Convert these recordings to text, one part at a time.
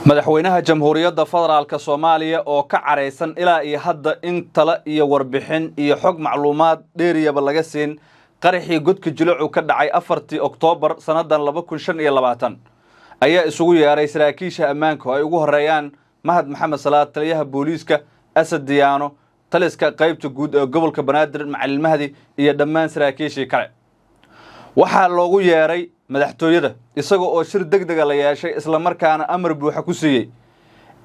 madaxweynaha jamhuuriyadda federaalka Soomaaliya oo ka careysan ilaa iyo hadda in tala iyo warbixin iyo xog macluumaad dheeriyaba laga siin qaraxii godka jilucu ka dhacay 4 Oktoobar sanadan 2025 ayaa isugu yeeray saraakiisha ammaanka oo ay ugu horeeyaan Mahad Maxamed Salaad taliyaha booliiska Asad Diyaano taliska qaybta guud ee gobolka Banaadir Macalin Mahdi iyo dhammaan saraakiishii kale waxaa loogu yeeray madaxtooyada isagoo oo shir degdeg ah la yeeshay isla markaana amar buuxa ku siiyay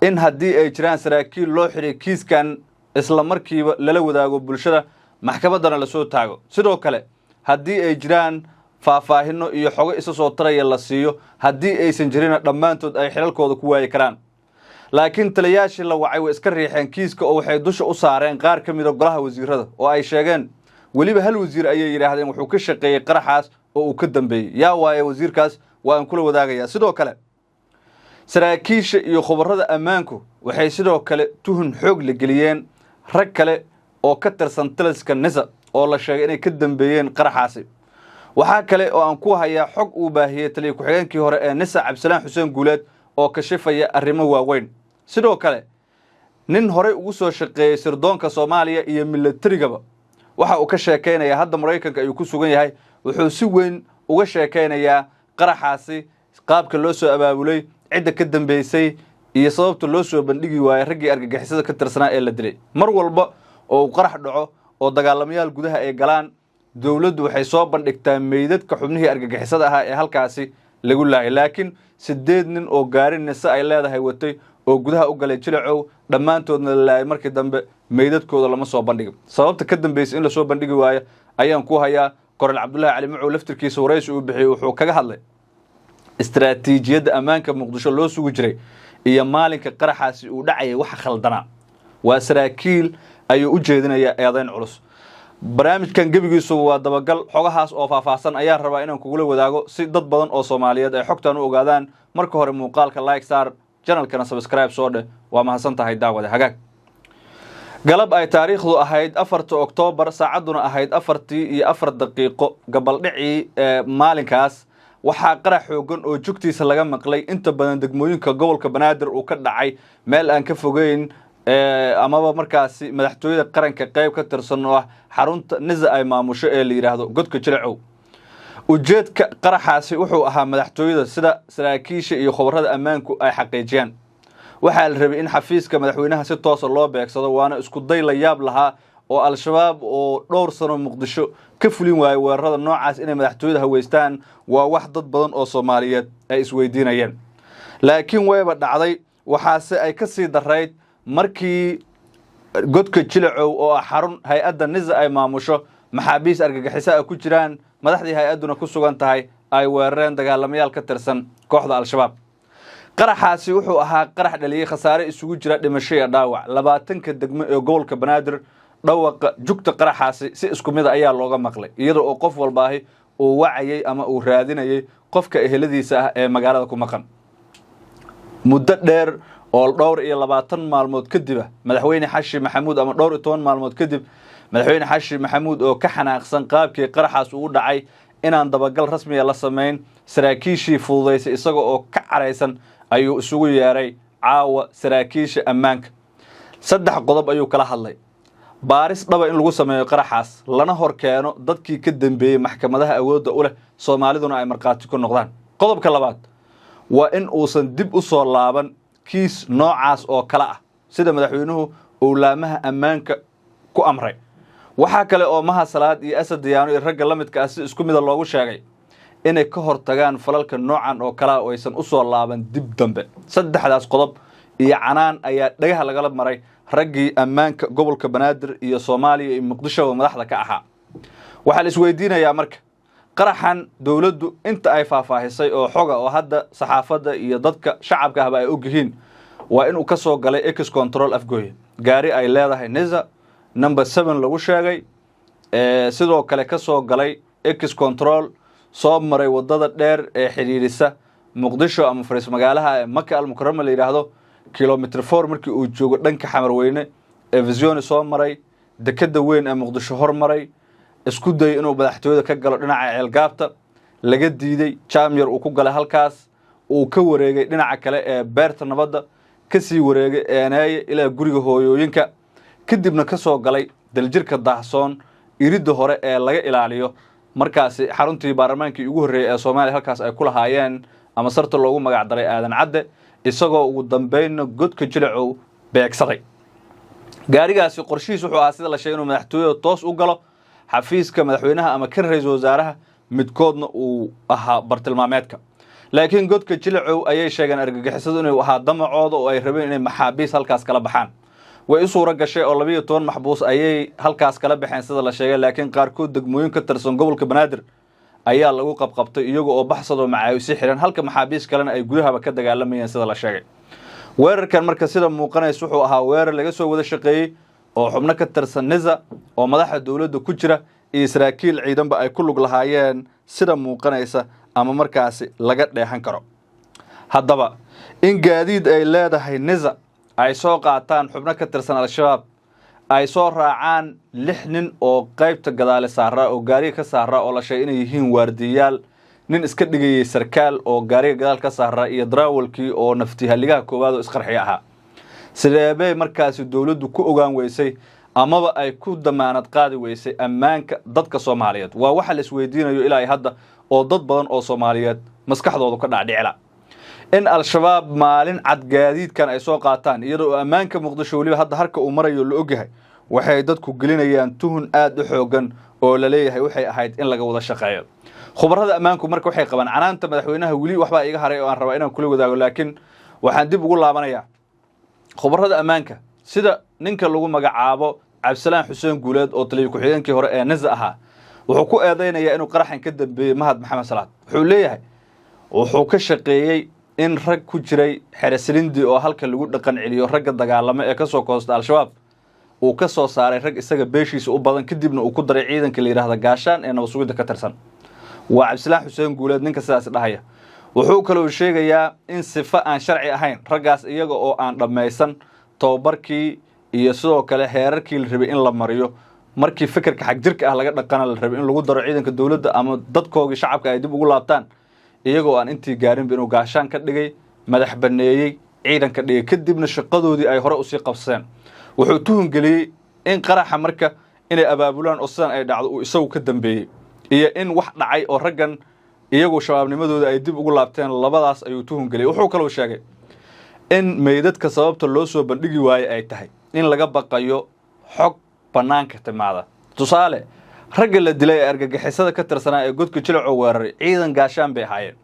in haddii ay jiraan saraakiil loo xiray kiiskan isla markiiba lala wadaago bulshada maxkamadana la soo taago sidoo kale haddii ay jiraan faahfaahino iyo xogo isa soo taraya la siiyo haddii aysan jirin dhammaantood ay xilalkooda ku waayi karaan laakiin taliyaashii la wacay way iska riixeen kiiska oo waxay dusha u saareen qaar ka mid ah golaha wasiirada oo ay sheegeen waliba hal wasiir ayay yiraahdeen wuxuu ka shaqeeyay qaraxaas oo uu ka dambeeyay yaa waaye wasiirkaas waan kula wadaagayaa sidoo kale saraakiisha iyo khubarada ammaanku waxay sidoo kale tuhun xoog la geliyeen rag kale oo ka tirsan taliska nisa oo la sheegay inay ka dambeeyeen qaraxaasi waxaa kale oo aan ku hayaa xog uu baahiyay taliye ku-xigeenkii hore ee nisa Cabdisalaan Xuseen Guuleed oo ka shifaya arrimo waaweyn sidoo kale nin hore ugu soo shaqeeyay sirdoonka Soomaaliya iyo milatarigaba waxa uu ka sheekeynaya hadda Mareykanka ayuu ku sugan yahay wuxuu si weyn uga sheekeynayaa qaraxaasi qaabka loo soo abaabulay cidda ka dambeysay iyo sababta loo soo bandhigi waayay raggii argagixisada ka tirsanaa ee la dilay mar walba oo qarax dhaco oo dagaalamayaal gudaha ay galaan dawladdu waxay soo bandhigtaa meydadka xubnihii argagixisada ahaa ee halkaasi lagu laayay laakiin 8 nin oo gaarin nisa ay leedahay watay oo gudaha u galay jilacow dhammaantoodna la laayay markii dambe meydadkooda lama soo bandhigin sababta ka dambeysay in la soo bandhigi waayo ayaan ku hayaa Kornel Cabdullaahi Cali Macow laftirkiisa wareysi uu bixiyay wuxuu kaga hadlay istiraatiijiyadda ammaanka Muqdisho loo sugu jiray iyo maalinka qaraxaasi uu dhacay waxa khaldana waa saraakiil ayuu u jeedinayaa eedayn culus barnaamijkan gabigiisu waa dabagal xogahaas oo faahfaahsan ayaan rabaa inaan kugula wadaago si dad badan oo Soomaaliyeed ay xogtan u ogaadaan marka hore muuqaalka like saar channelkana subscribe soo dheh waa mahadsan tahay daawada hagaag galab ay taariikhdu ahayd 4 Oktoobar saacaduna ahayd 4 daqiiqo gabaldhicii maalinkaas waxaa qarax xoogan oo jugtiisa laga maqlay inta badan degmooyinka gobolka Banaadir uu ka dhacay meel aan ka fogeyn amaba markaasi madaxtooyada qaranka qayb ka tirsan oo xarunta nisa ay maamusho ee la yiraahdo godka jilacow ujeedka qaraxaasi wuxuu ahaa madaxtooyada sida saraakiisha iyo khubarada ammaanku ay xaqiijiyaan waxaa la rabay in xafiiska madaxweynaha si toos ah loo beegsado waana isku day la yaab lahaa oo al-shabaab oo dhowr sano Muqdisho ka fulin waayay weerarada noocaas inay madaxtooyada haweystaan waa wax dad badan oo Soomaaliyeed ay isweydiinayeen laakiin wayba dhacday waxaase ay ka sii darayd markii godka jilacow oo xarun hay'adda nisa ay maamusho maxaabiis argagixisada ku jiraan madaxdii hay'aduna ku sugan tahay ay weerareen dagaalamayaal ka tirsan kooxda al-shabaab qaraxaasi wuxuu ahaa qarax dhaliyay khasaare isugu jira dhimasho iyo dhaawac 20 degmo ee gobolka Banaadir dhawaqa jugta qaraxaasi si isku mid ah ayaa looga maqlay iyadoo oo qof walbaahi uu wacayay ama uu raadinayay qofka eheladiisa ah ee magaalada ku maqan muddo dheer oo dhowr iyo 20 maalmood kadib madaxweyne Xashi Maxamuud ama dhowr iyo 10 maalmood kadib madaxweyne Xashi Maxamuud oo ka xanaaqsan qaabkii qaraxaas ugu dhacay inaan dabagal rasmi ah la sameyn saraakiishii fududeysay isagoo oo ka careysan ayuu isugu yeeray caawa saraakiisha ammaanka 3 qodob ayuu kala hadlay baaris dhaba in lagu sameeyo qaraxaas lana hor keeno dadkii ka dambeeyay maxkamadaha awoodda u leh Soomaaliduna ay marqaati ku noqdaan qodobka labaad waa in uusan dib u soo laaban kiis noocaas oo kala ah sida madaxweynuhu owlaamaha ammaanka ku amray waxa kale oo Mahad Salaad iyo Asad Diyaano iyo ragga la midka ah si isku mid ah loogu sheegay inay ka hortagaan falalka noocan oo kala oo aysan u soo laaban dib dambe saddexdaas qodob iyo canaan ayaa dhagaha laga maray raggii ammaanka gobolka Banaadir iyo Soomaaliya iyo Muqdisho madaxda ka ahaa waxa la isweydiinayaa marka qaraxan dawladdu inta ay faahfaahisay oo xoga oo hadda saxaafadda iyo dadka shacabka ah ay og yihiin waa in uu ka soo galay X control afgooye gaari ay leedahay nisa number 7 lagu sheegay sidoo kale ka soo galay X control soo maray wadada dheer ee xiriirisa Muqdisho ama Faris magaalaha Makka al-Mukarrama la yiraahdo kilometer 4 markii uu joogo dhanka Xamarweyne ee Vision soo maray dekada weyn ee Muqdisho hormaray isku day inuu madaxtooyada ka galo dhinaca ceelgaabta laga diiday jaamyar uu ku galay halkaas uu ka wareegay dhinaca kale ee beerta nabadda kasii wareegay eeneeye ilaa guriga hooyooyinka kadibna ka soo galay daljirka daahsoon iridda hore ee laga ilaaliyo markaasi xaruntii baarlamaankii ugu horreeyay ee Soomaaliya halkaas ay ku lahaayeen ama sarta loogu magac daray aadan cadde isagoo ugu dambeyn godka Jilcow beegsaday gaarigaasi qorshihiisu wuxuu ahaa sida la sheegay inuu madaxtooyada toos u galo xafiiska madaxweynaha ama kan ra'iisul wasaaraha midkoodna uu ahaa bartilmaameedka laakiin godka Jilcow ayay sheegeen argagixisadu inuu ahaa damacooda oo ay rabeen inay maxaabiis halkaas kala baxaan way suura gashay oo 12 maxbuus ayay halkaas kala baxeen sida la sheegay laakiin qaarkood degmooyin ka tirsan gobolka Banaadir ayaa lagu qabqabtay iyaga oo baxsado macaayisi xiran halka maxaabiis kalena ay gudahaba ka dagaalamayeen sida la sheegay weerarkan marka sida muuqanaysa wuxuu ahaa weerar laga soo wada shaqeeyay oo xubno ka tirsan NISA oo madaxda dawladda ku jira iyo saraakiil ciidanba ay ku lug lahaayeen sida muuqanaysa ama markaasi laga dheehan karo haddaba in gaadiid ay leedahay NISA ay soo qaataan xubno ka tirsan al-shabaab ay soo raacaan 6 nin oo qaybta gadaale saaraa oo gaariga ka saaraa oo la sheegay inay yihiin waardiyaal nin iska dhigayay sarkaal oo gaariga gadaal ka saaraa iyo darawalkii oo naftihaligaha koowaad oo isqarxi ahaa sideebay markaasi dawladdu ku ogaan weysay amaba ay ku damaanad qaadi weysay ammaanka dadka Soomaaliyeed waa waxa la isweydiinayo ilaa hadda oo dad badan oo Soomaaliyeed maskaxdoodu ka dhacdhicila in al-shabaab maalin cad gaadiidkan ay soo qaataan iyadoo ammaanka Muqdisho waliba hadda harka uu marayo la ogyahay waxay dadku gelinayaan tuhun aad u xoogan oo la leeyahay waxay ahayd in laga wada shaqeeyo khubarada ammaanku marka waxay qabaan canaanta madaxweynaha wali waxba iga haray oo aan raba inaan kula wadaago laakiin waxaan dib ugu laabanayaa khubarada ammaanka sida ninka lagu magacaabo Cabdisalaan Xuseen Guuleed oo taliye ku-xigeenkii hore ee NISA ahaa wuxuu ku eedeynayaa inuu qaraxan ka dambeeyay Mahad Maxamed Salaad wuxuu leeyahay wuxuu ka shaqeeyay in rag ku jiray xeresilindi oo halka lagu dhaqan celiyo ragga dagaalamo ee ka soo koosta al-shabaab uu ka soo saaray rag isaga beeshiisa u badan kadibna uu ku daray ciidanka la yiraahdo gaashaan ee nabad sugidda ka tirsan waa Cabdisalaan Xuseen Guuleed ninka sidaas dhahaya wuxuu kaloo sheegayaa in sifa aan sharci ahayn raggaas iyaga oo aan dhameysan tababarkii iyo sidoo kale heerarkii la rabay in la mariyo markii fikirka xaq jirka ah laga dhaqana la rabay in lagu daro ciidanka dawladda ama dadkooda shacabka ay dib ugu laabtaan iyagoo aan intii gaarin inuu gaashaan ka dhigay madax baneeyay ciidanka dhigay kadibna shaqadoodii ay hore u sii qabsadeen wuxuu tuhun geliyay in qaraxa marka inay abaabulaan oo sidan ay dhacdo uu isagu ka dambeeyay iyo in wax dhacay oo raggan iyagu shabaabnimadooda ay dib ugu laabteen labadaas ayuu tuhun geliyay wuxuu kaloo sheegay in meydadka sababta loo soo bandhigi waayay ay tahay in laga baqayo xog banaanka timaada tusaale ragga la dilay argagixisada ka tirsanaa ee godka Jilcow weeraray ciidan gaashaan bay ahaayeen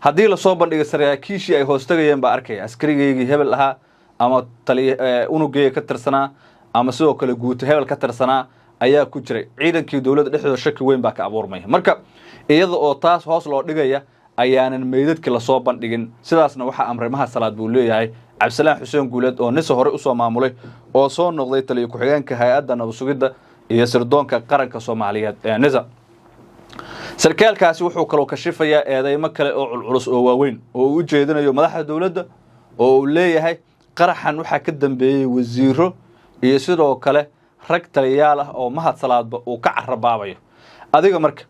haddii la soo bandhigo saraakiishii ay hoostagayeen ba arkay askarigeygii hebel ahaa ama taliye unugeey ka tirsanaa ama sidoo kale guuto hebel ka tirsanaa ayaa ku jiray ciidankii dawladda dhexdooda shaki weyn baa ka abuurmay marka iyada oo taas hoos loo dhigaya ayaanan meydadkii la soo bandhigin sidaasna waxa amray Mahad Salaad buu leeyahay Cabdisalaan Xuseen Guuleed oo NISA hore u soo maamulay oo soo noqday taliye ku-xigeenka hay'adda nabad sugidda iyo sirdoonka qaranka Soomaaliyeed ee NISA sarkaalkaasi wuxuu kaloo kashifayaa eedeymo kale oo culculus oo waaweyn oo uu jeedinayo madaxda dawladda oo uu leeyahay qaraxan waxa ka dambeeyay wasiiro iyo sidoo kale rag taliyaal ah oo Mahad Salaadba uu ka carabaabayo adiga marka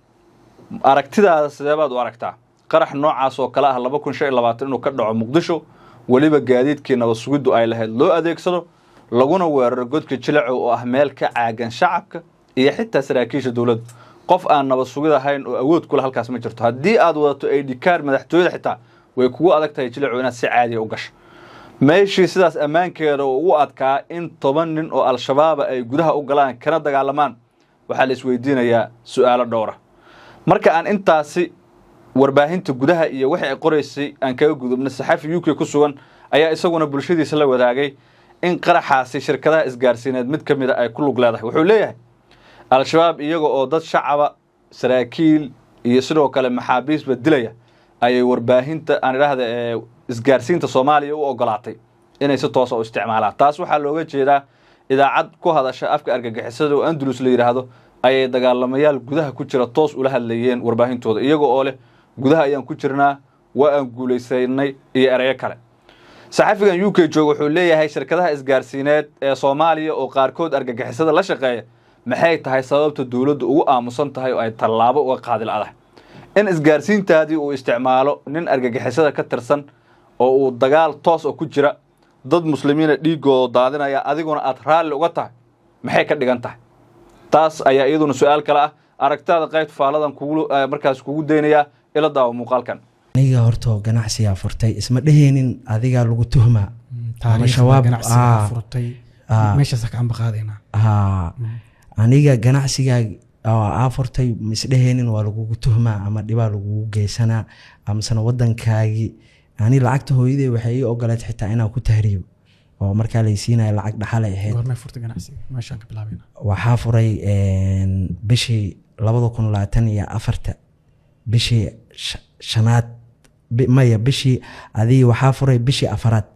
aragtidaada sideebaad u aragtaa qarax noocaas oo kala ah 2025 inuu ka dhaco Muqdisho waliba gaadiidkii nabad sugiddu ay lahayd loo adeegsado laguna weeraro godka Jilcow oo ah meel ka caagan shacabka iyo xitaa saraakiisha dawladda qof aan nabad sugid ahayn oo awood kula halkaas ma jirto haddii aad wadato ID card madaxtooyada xitaa way kugu adag tahay Jilcow inaad si caadi ah u gasho meeshii sidaas ammaankeeda ugu adkaa in 10 nin oo al-shabaab ay gudaha u galaan kana dagaalamaan waxa la isweydiinayaa su'aalo dhowr ah marka aan intaasi warbaahinta gudaha iyo wixii ay qoraysay aan kaga gudubna saxafi UK ku sugan ayaa isaguna bulshadiisa la wadaagay in qaraxaasi shirkadaha isgaarsiineed mid kamid ah ay ku lug leedahay wuxuu leeyahay al-shabaab iyaga oo dad shacaba saraakiil iyo sidoo kale maxaabiisba dilaya ayay warbaahinta aan iraahdo isgaarsiinta Soomaaliya u ogolaatay inay si toos ah u isticmaalaan taas waxa looga jeedaa idaacad ku hadasha afka argagixisada oo Andalus la yiraahdo ayay dagaalamayaal gudaha ku jira toos ula hadlayeen warbaahintooda iyaga oo leh gudaha ayaan ku jirnaa waa aan guuleysanay iyo ereyo kale saxafigan UK jooga wuxuu leeyahay shirkadaha isgaarsiineed ee Soomaaliya oo qaarkood argagixisada la shaqeeya maxay tahay sababta dawladdu ugu aamusan tahay oo ay tallaabo uga qaadi lahayd in isgaarsiintaadii uu isticmaalo nin argagixisada ka tirsan oo uu dagaal toos oo ku jira dad muslimiina dhiigooda daadinaya adiguna aad raalli uga tahay maxay ka dhigan tahay taas ayaa iyaduna su'aal kale ah aragtaada qaybta faaladan markaas kugu daynayaa ila daawo muuqaalkan aniga horta ganacsiga furtay isma dheheenin adiga lagu tuhmaa ama shabaab furtay meeshaas ka ambaqaadayna aniga ganacsiga furtay misdheheenin waa lagu tuhmaa ama dhibaa lagu geysanaa ama sana wadankaagi ani lacagta hooyaday waxay ii ogolayd xitaa inaan ku tahriibo oo markaa la siinay lacag dhaxal ay ahayd goorma furtay ganacsiga meeshaan ka bilaabina waxaa furay bishii 2024 bishii shanaad maya bishii adii waxaa furay bishii afaraad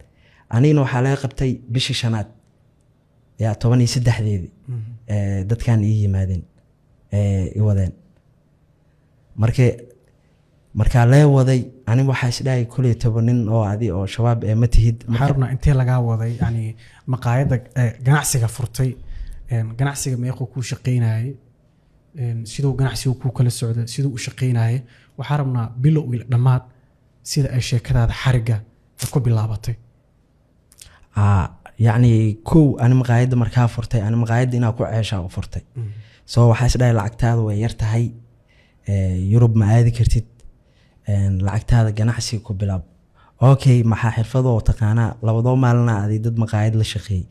anigana waxaa laga qabtay bishii shanaad yaa 13deedii dadkan ii yimaadeen i wadeen markaa lee waday aniga waxaa isdhahay kuley 10 nin oo adi oo shabaab ma tihid maxarna intee lagaa waday yani maqaayada ganacsiga furtay ganacsiga meeqo ku shaqeynayay sidoo ganacsigu ku kala socdo sidoo u shaqeynayay waxaa rabnaa bilow ila dhamaad sida ay sheekadaada xariga ku bilaabatay yani kow ani maqaayada markaa furtay ani maqaayada inaa ku ceeshaa u furtay soo waxaa isdhahay lacagtaada way yar tahay Yurub ma aadi kartid lacagtaada ganacsiga ku bilaab okay maxaa xirfadoo taqaanaa labadoo maalina adi dad maqaayad la shaqeeyay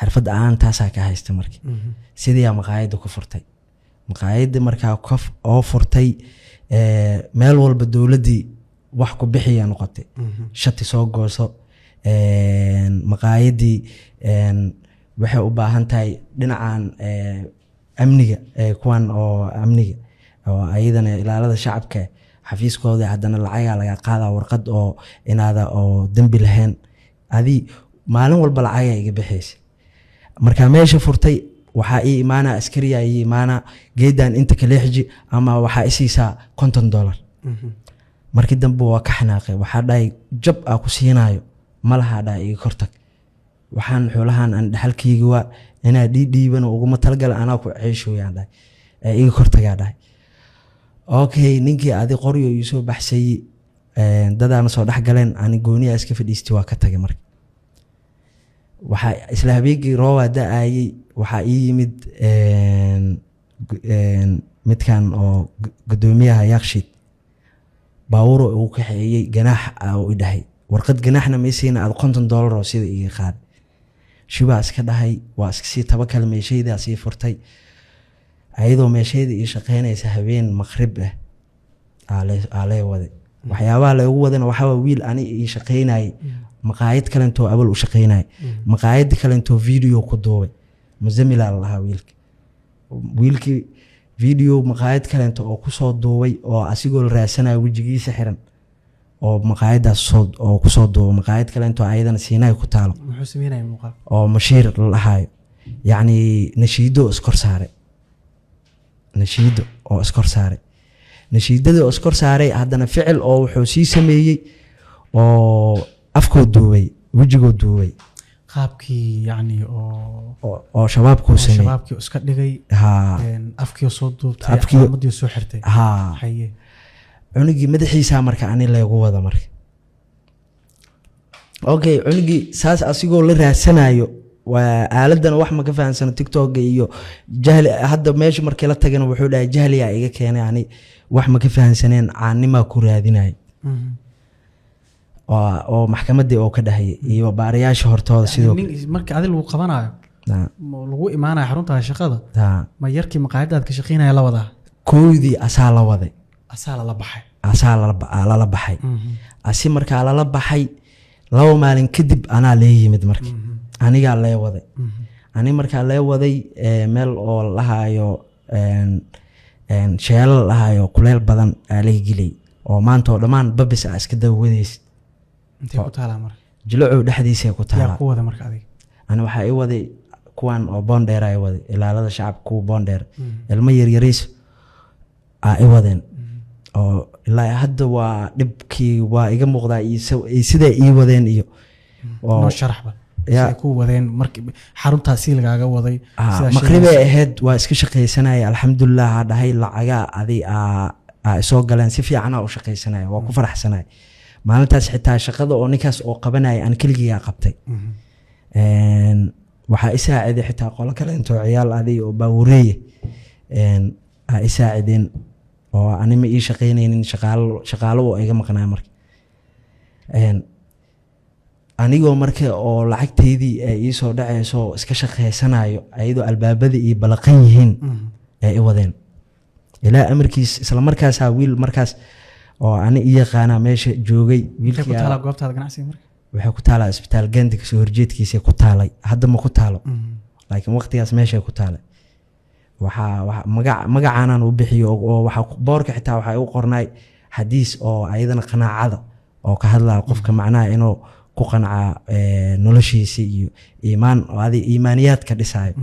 xirfad aan taasaa ka haysta markii sidii maqaayada ku furtay maqaayada markaa qof oo furtay meel walba dawladii wax ku bixiya noqotay shati soo gooso maqaayadii waxay u baahan tahay dhinacan amniga kuwan oo amniga oo ayadana ilaalada shacabka xafiiskooda haddana lacaga laga qaadaa warqad oo inaada oo dambi lahayn adi maalin walba lacaga iga bixaysa marka meesha furtay waxaa ii imaana askariya ii imaana geedan inta kale xiji ama waxaa isiisa $50 markii dambe waa ka xanaaqay waxaa dhahay jab aan ku siinayo malaha dhahay iga kortag waxaan xoolahan aan dhaxalkayga waa inaa dhiiban ugu talgal anaa ku ceeshooyaan dhahay iga kortagaa dhahay okay ninkii adi qoryo ii soo baxsay dadana soo dhaxgaleen ani gooniya iska fadhiistay waa ka tagay markii waxaa isla habeenkii rooba da'ayay waxaa ii yimid midkan oo gudoomiyaha Yaaqshiid baawuro uu ka xeeyay ganaax oo i dhahay warqad ganaaxna ma isiina aad $50 oo sida iga qaad shiba iska dhahay waa iska sii tabakal meeshayda sii furtay ayadoo meeshayda ii shaqeynaysa habeen maqrib aalay waday waxyaabaha lagu wadana waxaa wiil ani ii shaqeynay maqaayad kale intoo abal u shaqeynay maqaayad kale intoo video ku duubay muzamila laha wiilkii video maqaayad kale intoo oo ku soo duubay oo asigoo raasanayo wajigiisa xiran oo maqaayadaas oo ku soo duubay maqaayad kale intoo ayadana siinay ku taalo muxuu sameeyay muuqaal oo mashiir lahayo yani nashiido iskor saaray nashiido oo iskor saaray nashiidada oo iskor saaray haddana ficil oo wuxuu sii sameeyay oo afkoo duubay wajigoo duubay qaabkii yani oo shabaabku sameeyay shabaabkii iska dhigay afkii soo duubtay madii soo xirtay haye cunugii madaxiisa marka ani leegu wada marka okay cunugii saas asigoo la raadsanayo waa aaladan wax ma ka fahansano TikTok iyo jahli hadda meesha markii la tagana wuxuu dhahay jahliga iga keenay ani wax ma ka fahansaneen caanima ku raadinay oo maxkamadii oo ka dhahay iyo baariyaasha hortooda sidoo markii adil uu qabanayo lagu imaanayo xarunta shaqada ma yarkii maqaayadaad ka shaqeynaya la wadaa koodii asaa la waday asaa la baxay asi markaa la baxay 2 maalin kadib anaa la yimid markii aniga la waday ani markaa la waday meel oo lahayo sheelal lahayo kuleel badan aalay gilay oo maanta oo dhamaan babis iska dawadeys intee ku taala mar jilco dhaxdiisa ku taala yaa ku wada marka adiga ani waxa ay waday kuwan oo bondeer ay waday ilaalada shacabku bondeer ilmo yaryariis ay wadeen oo ilaa hadda waa dhibkii waa iga muuqdaa sida ii wadeen iyo oo sharaxba yaa ku wadeen markii xaruntaasi lagaaga waday sida maqrib ay ahayd waa iska shaqeysanay alxamdulillah dhahay lacaga adi soo galeen si fiican u shaqaysanaya waa ku faraxsanay maalintaas xitaa shaqada oo ninkaas oo qabanaya aan kaligiiga qabtay waxaa isaaciday xitaa qolo kale intoo ciyaal aday oo baawareeye isaacideen oo anima ii shaqaynaynin shaqaalo oo iga maqnaa marka anigoo marka oo lacagteydii ay ii soo dhacayso iska shaqaysanayo ayadoo albaabada iyo balaqan yihiin ay i wadeen ilaa amarkiis isla markaasaa wiil markaas oo ani i yaqaanaa meesha joogay wiilkii goobtaada ganacsiga marka waxay ku taalaa isbitaal Gendi kasoo horjeedkiisa ku taalay hadda ma ku taalo laakiin waqtigaas meesha ku taalay waxa magacaanan u bixiyo oo waxa boorka xitaa waxa uu qornay xadiis oo ayadana qanaacada oo ka hadlaa qofka macnaha inuu ku qanca noloshiisa iyo iimaaniyaadka dhisaayo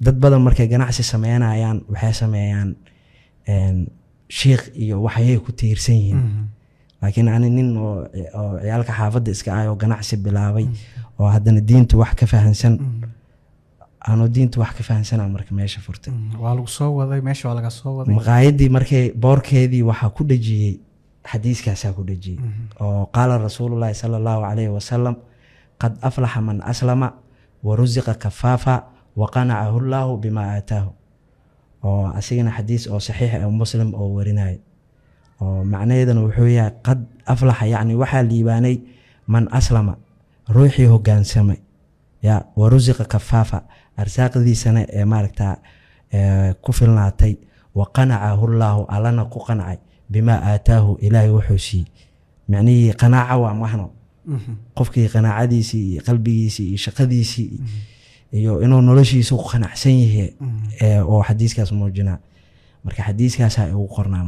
dad badan markay ganacsi sameynayaan waxay sameeyaan sheekh iyo waxay ku tiirsan yihiin laakiin ani nin oo ciyaalka xaafadda iska ah oo ganacsi bilaabay oo haddana diinta wax ka fahansan ano diinta wax ka fahansana marka meesha furtay waa lagu soo waday meesha waa laga soo waday maqaayadii markay boorkeedii waxa ku dhajiyay xadiiskaasaa ku dhajiyay oo qaala rasuulullaahi sala allahu calayhi wasalam qad aflaxa man aslama wa rusiqa kafaafa wa qanacahu llaahu bimaa aataahu oo asigana xadiis oo saxiix ah muslim oo warinaya oo macnaheedana wuxuu yahay qad aflaxa yacni waxaa liibaanay man aslama ruuxii hoggaansamay ya wa rusiqa kafaafa arsaaqdiisana ee maaragtaa ku filnaatay wa qanacahu llaahu allana ku qancay bimaa aataahu ilaahay wuxuu siiyey macnihii qanaaca waa mahno qofkii qanaacadiisii iyo qalbigiisii iyo shaqadiisii iyo inuu noloshiisa ku qanacsan yahay oo xadiiskaas muujinaa marka xadiiskaasaa ugu qornaa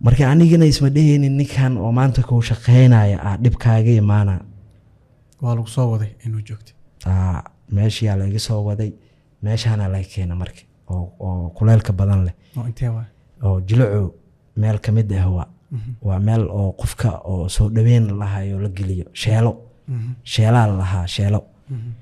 marka anigana isma dhehaynin ninkan oo maanta kuu shaqaynaya dhibkaaga imaana waa lagu soo waday inuu joogto meeshiyaa laga soo waday meeshaana laga keena marka oo kuleelka badan leh oo jilaco meel ka mid ah waa meel oo qofka oo soo dhaweyn lahayo la geliyo sheelo sheelaa lahaa sheelo